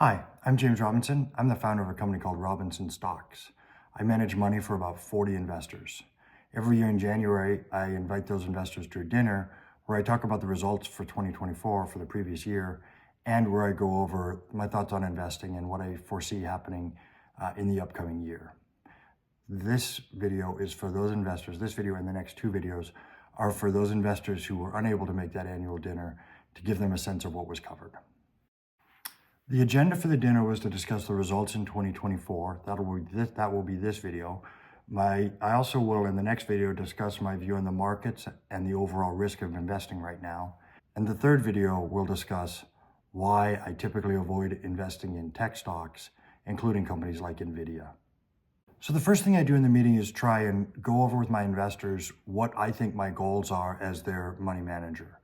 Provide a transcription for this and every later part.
Hi, I'm James Robinson. I'm the founder of a company called Robinson Stocks. I manage money for about 40 investors. Every year in January, I invite those investors to a dinner where I talk about the results for 2024 for the previous year and where I go over my thoughts on investing and what I foresee happening in the upcoming year. This video is for those investors. This video and the next two videos are for those investors who were unable to make that annual dinner to give them a sense of what was covered. The agenda for the dinner was to discuss the results in 2024. That will be this video. I also will, in the next video, discuss my view on the markets and the overall risk of investing right now. And the third video will discuss why I typically avoid investing in tech stocks, including companies like NVIDIA. So the first thing I do in the meeting is try and go over with my investors what I think my goals are as their money manager.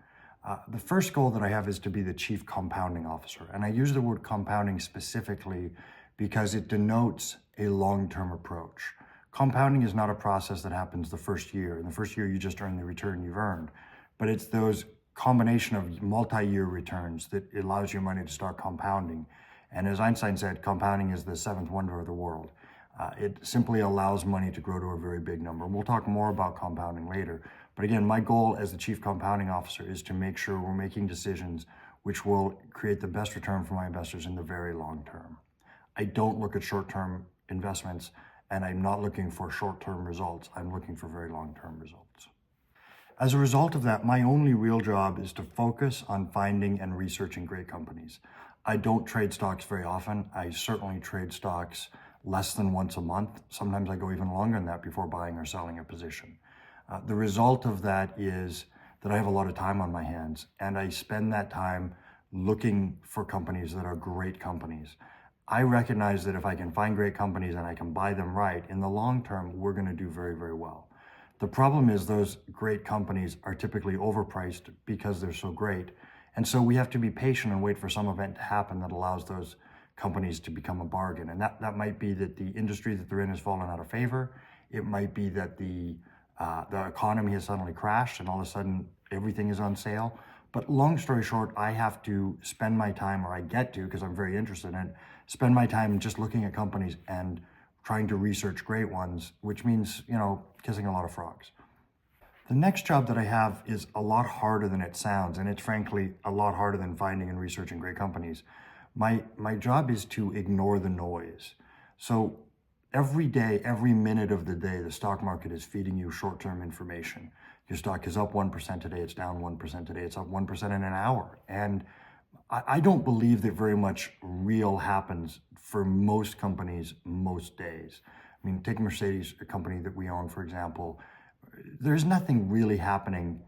The first goal that I have is to be the chief compounding officer. And I use the word compounding specifically because it denotes a long-term approach. Compounding is not a process that happens the first year. In the first year, you just earn the return you've earned. But it's those combination of multi-year returns that allows your money to start compounding. And as Einstein said, compounding is the seventh wonder of the world. It simply allows money to grow to a very big number. We'll talk more about compounding later. But again, my goal as the chief compounding officer is to make sure we're making decisions which will create the best return for my investors in the very long term. I don't look at short-term investments, and I'm not looking for short-term results. I'm looking for very long-term results. As a result of that, my only real job is to focus on finding and researching great companies. I don't trade stocks very often. I certainly trade stocks less than once a month. Sometimes I go even longer than that before buying or selling a position. The result of that is that I have a lot of time on my hands, and I spend that time looking for companies that are great companies. I recognize that if I can find great companies and I can buy them right, in the long term, we're going to do very, very well. The problem is those great companies are typically overpriced because they're so great. And so we have to be patient and wait for some event to happen that allows those companies to become a bargain. And that might be that the industry that they're in has fallen out of favor. It might be that the economy has suddenly crashed and all of a sudden everything is on sale. But long story short, I have to spend my time, or I get to, because I'm very interested in it, spend my time just looking at companies and trying to research great ones, which means, kissing a lot of frogs. The next job that I have is a lot harder than it sounds, and it's frankly a lot harder than finding and researching great companies. My job is to ignore the noise. So every day, every minute of the day, the stock market is feeding you short-term information. Your stock is up 1% today, it's down 1% today, it's up 1% in an hour. And I don't believe that very much real happens for most companies most days. I mean, take Mercedes, a company that we own, for example. There's nothing really happening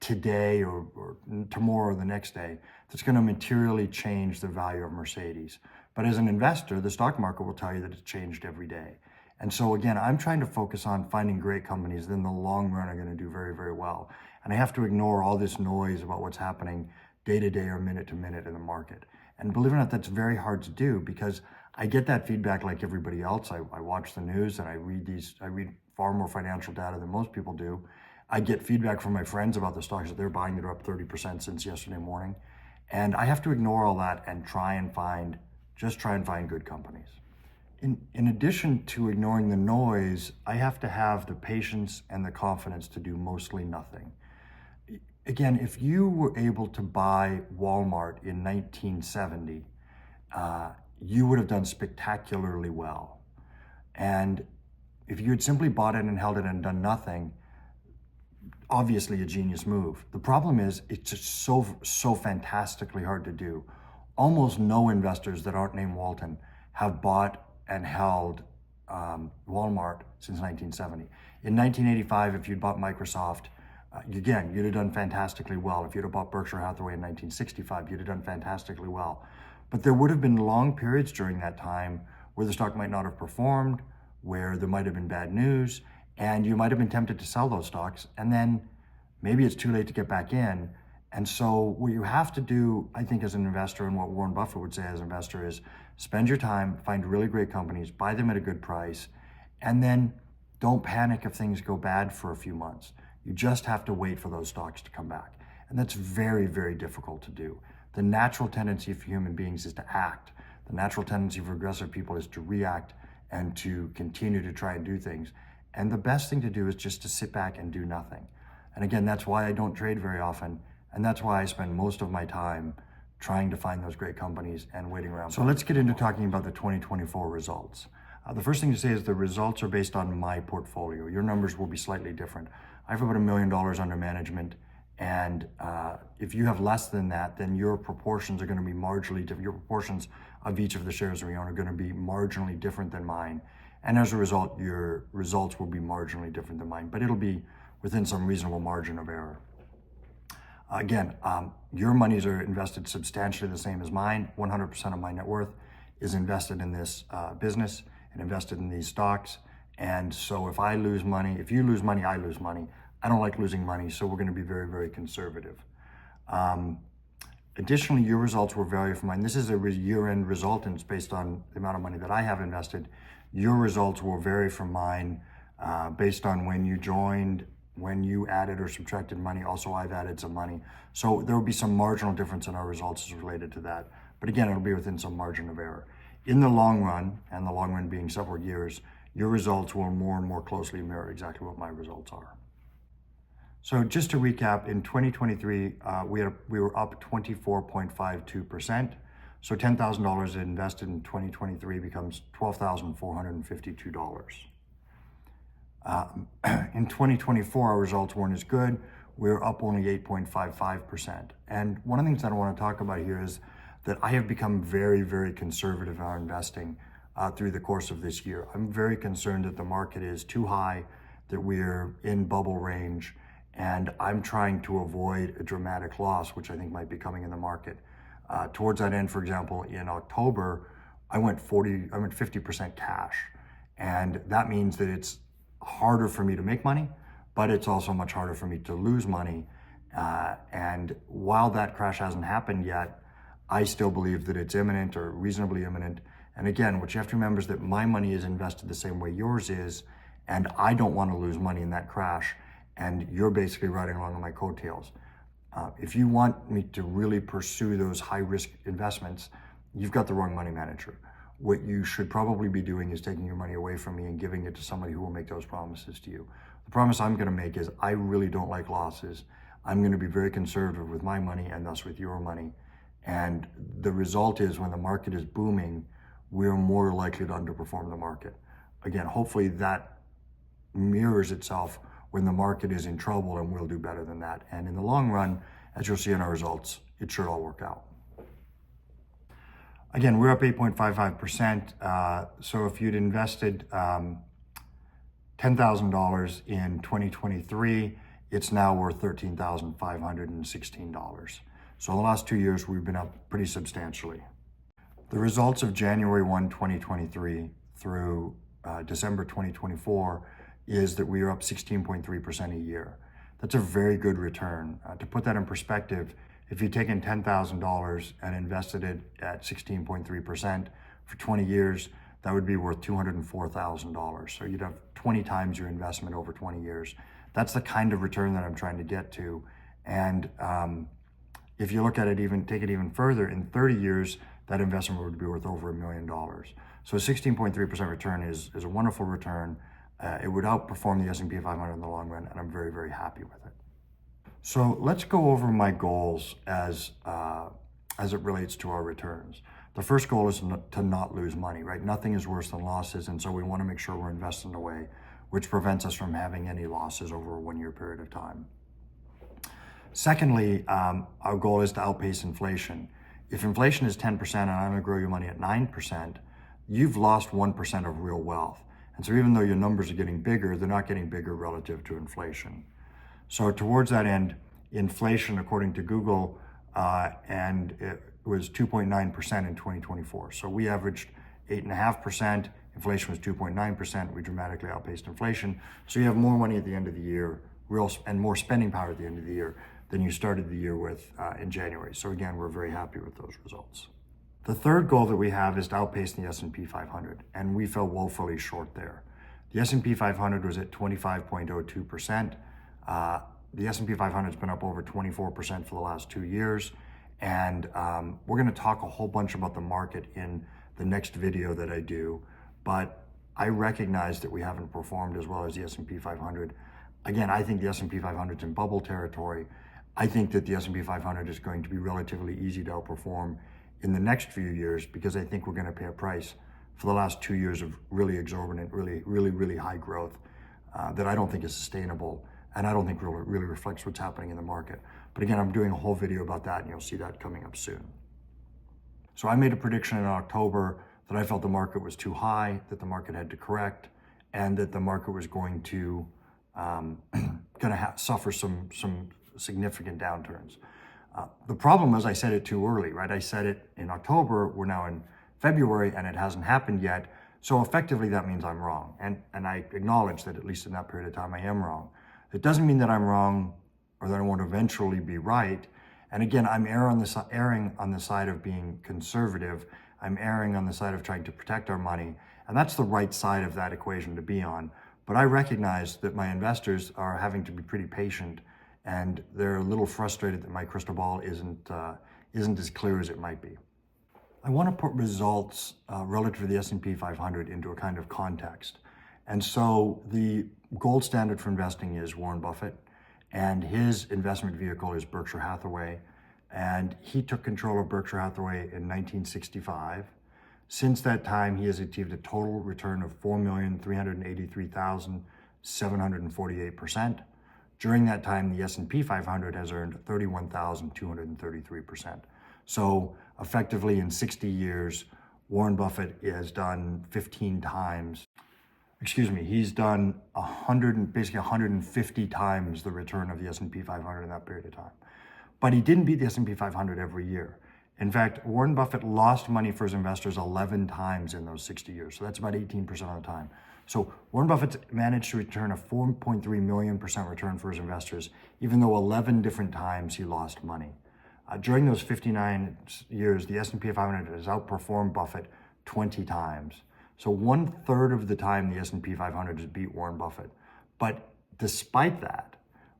today or tomorrow or the next day that's going to materially change the value of Mercedes. But as an investor, the stock market will tell you that it's changed every day. And so again, I'm trying to focus on finding great companies that in the long run are going to do very, very well. And I have to ignore all this noise about what's happening day to day or minute to minute in the market. And believe it or not, that's very hard to do because I get that feedback like everybody else. I watch the news and I read far more financial data than most people do. I get feedback from my friends about the stocks that they're buying that are up 30% since yesterday morning. And I have to ignore all that and try and find good companies. In addition to ignoring the noise, I have to have the patience and the confidence to do mostly nothing. Again, if you were able to buy Walmart in 1970, you would have done spectacularly well. And if you had simply bought it and held it and done nothing, obviously a genius move. The problem is it's just so fantastically hard to do. Almost no investors that aren't named Walton have bought and held Walmart since 1970. In 1985, if you'd bought Microsoft, you'd have done fantastically well. If you'd have bought Berkshire Hathaway in 1965, you'd have done fantastically well. But there would have been long periods during that time where the stock might not have performed, where there might have been bad news, and you might have been tempted to sell those stocks, and then maybe it's too late to get back in. And so what you have to do, I think, as an investor, and what Warren Buffett would say as an investor, is spend your time, find really great companies, buy them at a good price, and then don't panic if things go bad for a few months. You just have to wait for those stocks to come back. And that's very, very difficult to do. The natural tendency for human beings is to act. The natural tendency for aggressive people is to react and to continue to try and do things. And the best thing to do is just to sit back and do nothing. And again, that's why I don't trade very often. And that's why I spend most of my time trying to find those great companies and waiting around. So let's get into talking about the 2024 results. The first thing to say is the results are based on my portfolio. Your numbers will be slightly different. I have about $1 million under management. And if you have less than that, then your proportions are going to be marginally different. Your proportions of each of the shares we own are going to be marginally different than mine. And as a result, your results will be marginally different than mine, but it'll be within some reasonable margin of error. Again, your monies are invested substantially the same as mine. 100% of my net worth is invested in this business and invested in these stocks. And so if I lose money, if you lose money, I lose money. I don't like losing money, so we're going to be very, very conservative. Additionally, your results will vary from mine. This is a year-end result, and it's based on the amount of money that I have invested. Your results will vary from mine based on when you joined, when you added or subtracted money. Also, I've added some money. So there will be some marginal difference in our results as related to that. But again, it'll be within some margin of error. In the long run, and the long run being several years, your results will more and more closely mirror exactly what my results are. So just to recap, in 2023, we were up 24.52%. So $10,000 invested in 2023 becomes $12,452. In 2024, our results weren't as good. We were up only 8.55%. And one of the things that I want to talk about here is that I have become very, very conservative in our investing through the course of this year. I'm very concerned that the market is too high, that we're in bubble range, and I'm trying to avoid a dramatic loss, which I think might be coming in the market. Towards that end, for example, in October, I went 50% cash. And that means that it's harder for me to make money, but it's also much harder for me to lose money. And while that crash hasn't happened yet, I still believe that it's imminent or reasonably imminent. And again, what you have to remember is that my money is invested the same way yours is, and I don't want to lose money in that crash. And you're basically riding along on my coattails. If you want me to really pursue those high-risk investments, you've got the wrong money manager. What you should probably be doing is taking your money away from me and giving it to somebody who will make those promises to you. The promise I'm going to make is I really don't like losses. I'm going to be very conservative with my money and thus with your money. And the result is when the market is booming, we're more likely to underperform the market. Again, hopefully that mirrors itself when the market is in trouble, and we'll do better than that. And in the long run, as you'll see in our results, it should all work out. Again, we're up 8.55%. So if you'd invested $10,000 in 2023, it's now worth $13,516. So in the last 2 years, we've been up pretty substantially. The results of January 1, 2023 through December 2024 is that we are up 16.3% a year. That's a very good return. To put that in perspective, if you'd taken $10,000 and invested it at 16.3% for 20 years, that would be worth $204,000. So you'd have 20 times your investment over 20 years. That's the kind of return that I'm trying to get to. And if you look at it, take it even further, in 30 years, that investment would be worth over $1 million. So a 16.3% return is a wonderful return. It would outperform the S&P 500 in the long run, and I'm very, very happy with it. So let's go over my goals as it relates to our returns. The first goal is to not lose money, right? Nothing is worse than losses, and so we want to make sure we're investing in a way which prevents us from having any losses over a 1-year period of time. Secondly, our goal is to outpace inflation. If inflation is 10% and I'm going to grow your money at 9%, you've lost 1% of real wealth. And so even though your numbers are getting bigger, they're not getting bigger relative to inflation. So towards that end, inflation, according to Google, and it was 2.9% in 2024. So we averaged 8.5%. Inflation was 2.9%. We dramatically outpaced inflation. So you have more money at the end of the year, and more spending power at the end of the year than you started the year with in January. So again, we're very happy with those results. The third goal that we have is to outpace the S&P 500, and we fell woefully short there. The S&P 500 was at 25.02%. The S&P 500 has been up over 24% for the last 2 years, And we're going to talk a whole bunch about the market in the next video that I do. But I recognize that we haven't performed as well as the S&P 500. Again, I think the S&P 500 is in bubble territory. I think that the S&P 500 is going to be relatively easy to outperform in the next few years, because I think we're going to pay a price for the last 2 years of really exorbitant, really high growth that I don't think is sustainable, and I don't think really reflects what's happening in the market. But again, I'm doing a whole video about that, and you'll see that coming up soon. So I made a prediction in October that I felt the market was too high, that the market had to correct, and that the market was going to suffer some significant downturns. The problem was I said it too early, right? I said it in October, we're now in February, and it hasn't happened yet. So effectively that means I'm wrong. And I acknowledge that at least in that period of time I am wrong. It doesn't mean that I'm wrong or that I won't eventually be right. And again, I'm erring on the side of being conservative. I'm erring on the side of trying to protect our money. And that's the right side of that equation to be on. But I recognize that my investors are having to be pretty patient, and they're a little frustrated that my crystal ball isn't as clear as it might be. I want to put results relative to the S&P 500 into a kind of context. And so the gold standard for investing is Warren Buffett, and his investment vehicle is Berkshire Hathaway. And he took control of Berkshire Hathaway in 1965. Since that time, he has achieved a total return of 4,383,748%. During that time, the S&P 500 has earned 31,233%. So effectively in 60 years, Warren Buffett has done 15 times, he's done 150 times the return of the S&P 500 in that period of time. But he didn't beat the S&P 500 every year. In fact, Warren Buffett lost money for his investors 11 times in those 60 years. So that's about 18% of the time. So Warren Buffett managed to return a 4.3 million % return for his investors, even though 11 different times he lost money. During those 59 years, the S&P 500 has outperformed Buffett 20 times. So 1/3 of the time, the S&P 500 has beat Warren Buffett. But despite that,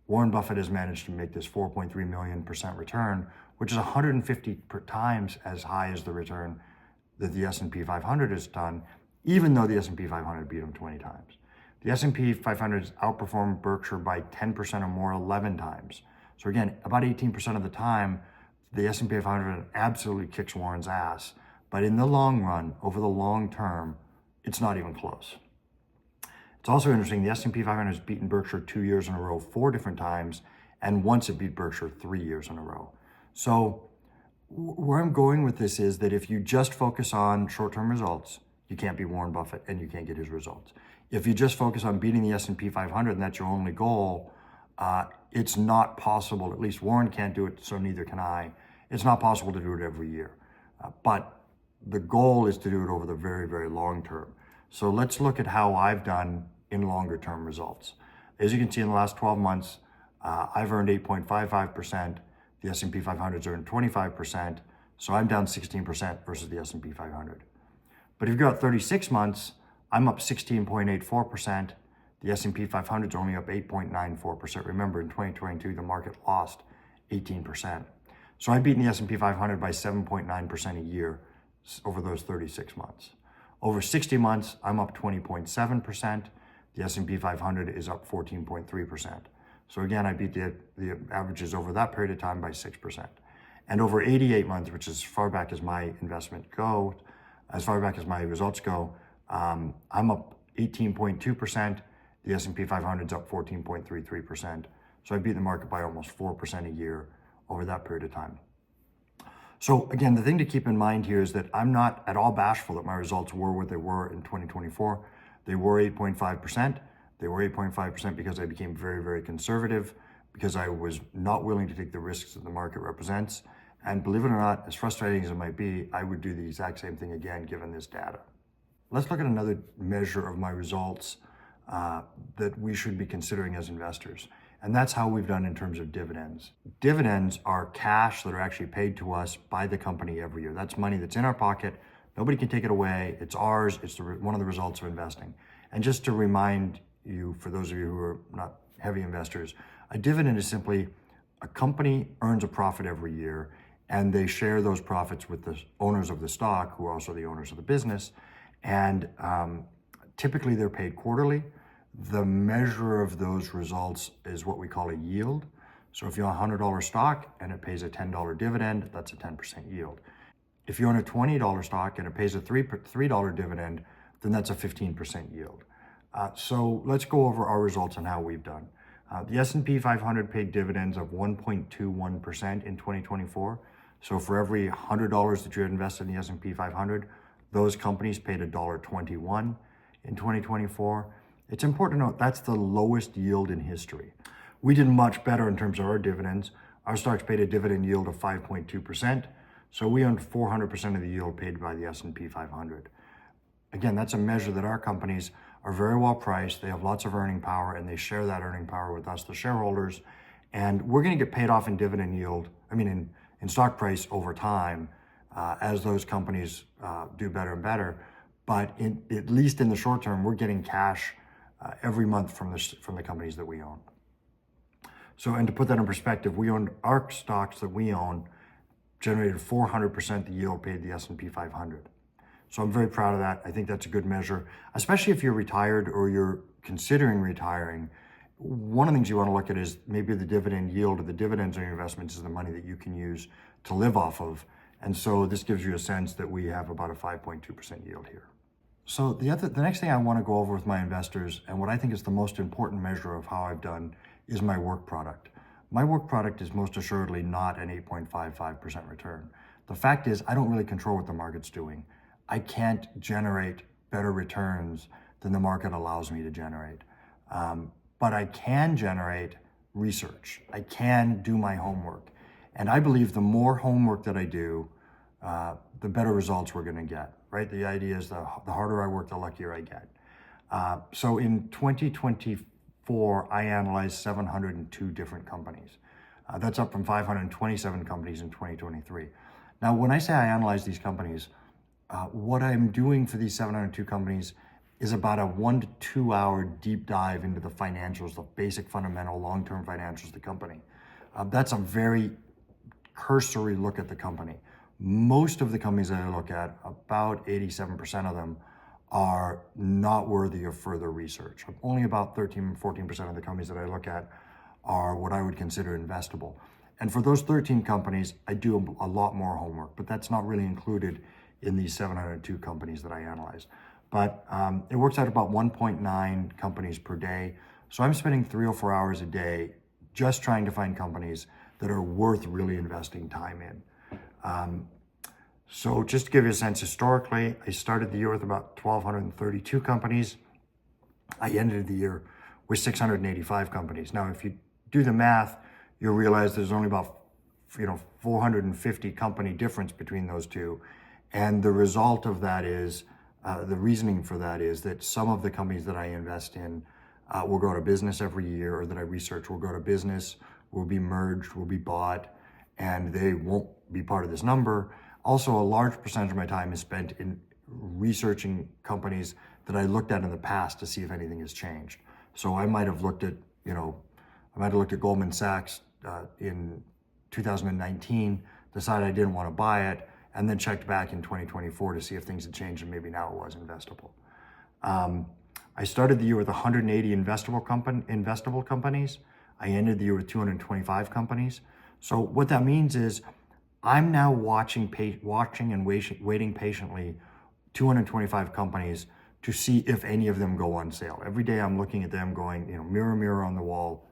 Warren Buffett has managed to make this 4.3 million % return, which is 150 times as high as the return that the S&P 500 has done, even though the S&P 500 beat him 20 times. The S&P 500 has outperformed Berkshire by 10% or more 11 times. So again, about 18% of the time, the S&P 500 absolutely kicks Warren's ass. But in the long run, over the long term, it's not even close. It's also interesting, the S&P 500 has beaten Berkshire 2 years in a row, 4 different times, and once it beat Berkshire 3 years in a row. So where I'm going with this is that if you just focus on short-term results, you can't beat Warren Buffett and you can't get his results. If you just focus on beating the S&P 500 and that's your only goal, it's not possible. At least Warren can't do it, so neither can I. It's not possible to do it every year. But the goal is to do it over the very long term. So let's look at how I've done in longer term results. As you can see, in the last 12 months, I've earned 8.55%. The S&P 500's earned 25%. So I'm down 16% versus the S&P 500. But if you go out 36 months, I'm up 16.84%. The S&P 500's only up 8.94%. Remember, in 2022, the market lost 18%. So I've beaten the S&P 500 by 7.9% a year over those 36 months. Over 60 months, I'm up 20.7%. The S&P 500 is up 14.3%. So again, I beat the averages over that period of time by 6%. And over 88 months, which is as far back as my investment go, as far back as my results go, I'm up 18.2%. The S&P 500 is up 14.33%. So I beat the market by almost 4% a year over that period of time. So again, the thing to keep in mind here is that I'm not at all bashful that my results were what they were in 2024. They were 8.5%. They were 8.5% because I became very conservative, because I was not willing to take the risks that the market represents. And believe it or not, as frustrating as it might be, I would do the exact same thing again, given this data. Let's look at another measure of my results that we should be considering as investors. And that's how we've done in terms of dividends. Dividends are cash that are actually paid to us by the company every year. That's money that's in our pocket. Nobody can take it away. It's ours. It's one of the results of investing. And just to remind you, for those of you who are not heavy investors, a dividend is simply a company earns a profit every year. and they share those profits with the owners of the stock, who are also the owners of the business. And typically they're paid quarterly. The measure of those results is what we call a yield. So if you own a $100 stock and it pays a $10 dividend, that's a 10% yield. If you own a $20 stock and it pays a $3 dividend, then that's a 15% yield. So let's go over our results and how we've done. The S&P 500 paid dividends of 1.21% in 2024. So for every $100 that you had invested in the S&P 500, those companies paid $1.21 in 2024. It's important to note that's the lowest yield in history. We did much better in terms of our dividends. Our stocks paid a dividend yield of 5.2%. So we owned 400% of the yield paid by the S&P 500. Again, that's a measure that our companies are very well priced. They have lots of earning power, and they share that earning power with us, the shareholders. And we're going to get paid off in dividend yield, in stock price over time as those companies do better and better. But at least in the short term, we're getting cash every month from the companies that we own. So, and to put that in perspective, our stocks that we own generated 400% the yield paid the S&P 500. So I'm very proud of that. I think that's a good measure, especially if you're retired or you're considering retiring. One of the things you want to look at is maybe the dividend yield or the dividends on your investments is the money that you can use to live off of. And so this gives you a sense that we have about a 5.2% yield here. So the next thing I want to go over with my investors, and what I think is the most important measure of how I've done, is my work product. My work product is most assuredly not an 8.55% return. The fact is, I don't really control what the market's doing. I can't generate better returns than the market allows me to generate. But I can generate research. I can do my homework. And I believe the more homework that I do, the better results we're going to get, right? The idea is the harder I work, the luckier I get. So in 2024, I analyzed 702 different companies. That's up from 527 companies in 2023. Now, when I say I analyze these companies, what I'm doing for these 702 companies is about a 1 to 2 hour deep dive into the financials, the basic fundamental long-term financials of the company. That's a very cursory look at the company. Most of the companies that I look at, about 87% of them, are not worthy of further research. Only about 13-14% of the companies that I look at are what I would consider investable. And for those 13 companies, I do a lot more homework, but that's not really included in these 702 companies that I analyzed. But it works out about 1.9 companies per day. So I'm spending 3 or 4 hours a day just trying to find companies that are worth really investing time in. So just to give you a sense, historically, I started the year with about 1,232 companies. I ended the year with 685 companies. Now, if you do the math, you'll realize there's only about 450 company difference between those two. And the result of that is, the reasoning for that is that some of the companies that I invest in will go to business every year, or that I research will go to business, will be merged, will be bought, and they won't be part of this number. Also, a large percentage of my time is spent in researching companies that I looked at in the past to see if anything has changed. So I might have looked at, Goldman Sachs in 2019, decided I didn't want to buy it, and then checked back in 2024 to see if things had changed and maybe now it was investable. I started the year with 180 investable companies. I ended the year with 225 companies. So what that means is I'm now watching and waiting patiently 225 companies to see if any of them go on sale. Every day I'm looking at them going, mirror, mirror on the wall,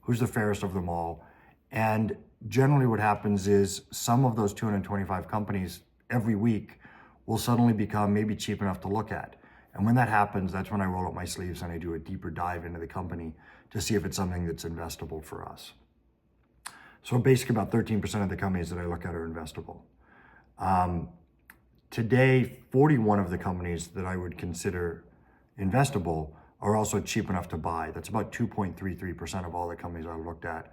who's the fairest of them all? And generally what happens is some of those 225 companies every week will suddenly become maybe cheap enough to look at. And when that happens, that's when I roll up my sleeves and I do a deeper dive into the company to see if it's something that's investable for us. So basically about 13% of the companies that I look at are investable. Today, 41 of the companies that I would consider investable are also cheap enough to buy. That's about 2.33% of all the companies I looked at.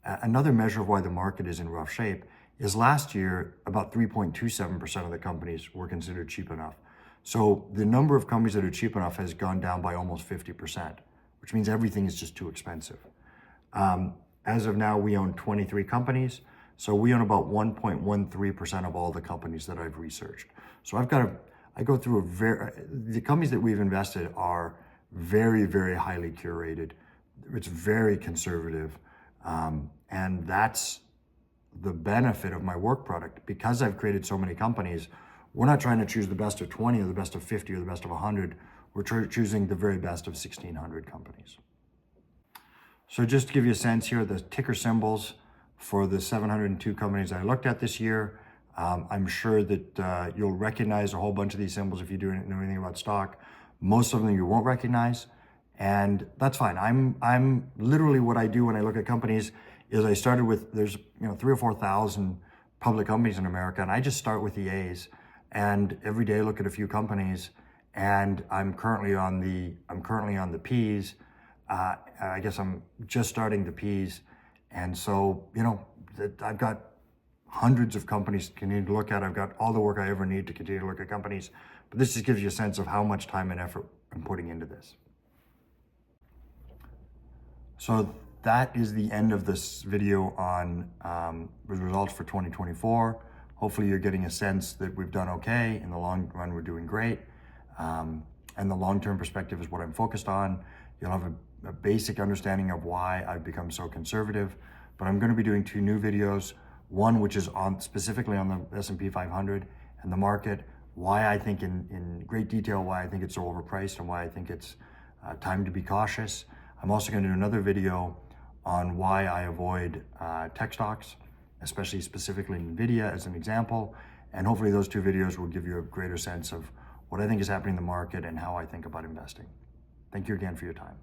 Another measure of why the market is in rough shape is last year, about 3.27% of the companies were considered cheap enough. So the number of companies that are cheap enough has gone down by almost 50%, which means everything is just too expensive. As of now, we own 23 companies. So we own about 1.13% of all the companies that I've researched. So I go through the companies that we've invested are very, very highly curated. It's very conservative. And that's the benefit of my work product. Because I've created so many companies, we're not trying to choose the best of 20 or the best of 50 or the best of 100. We're choosing the very best of 1,600 companies. So just to give you a sense here, the ticker symbols for the 702 companies I looked at this year, I'm sure that you'll recognize a whole bunch of these symbols if you know anything about stock. Most of them you won't recognize, and that's fine. I'm literally, what I do when I look at companies is I started with, there's 3,000 or 4,000 public companies in America, and I just start with the A's, and every day look at a few companies. And I'm currently on the P's. I guess I'm just starting the P's, and so I've got hundreds of companies to continue to look at. I've got all the work I ever need to continue to look at companies, but this just gives you a sense of how much time and effort I'm putting into this. So that is the end of this video on results for 2024. Hopefully you're getting a sense that we've done okay. In the long run, we're doing great. And the long-term perspective is what I'm focused on. You'll have a basic understanding of why I've become so conservative, but I'm going to be doing 2 new videos. One, which is specifically on the S&P 500 and the market, why I think in great detail, why I think it's so overpriced and why I think it's time to be cautious. I'm also going to do another video on why I avoid tech stocks, specifically NVIDIA as an example. And hopefully those 2 videos will give you a greater sense of what I think is happening in the market and how I think about investing. Thank you again for your time.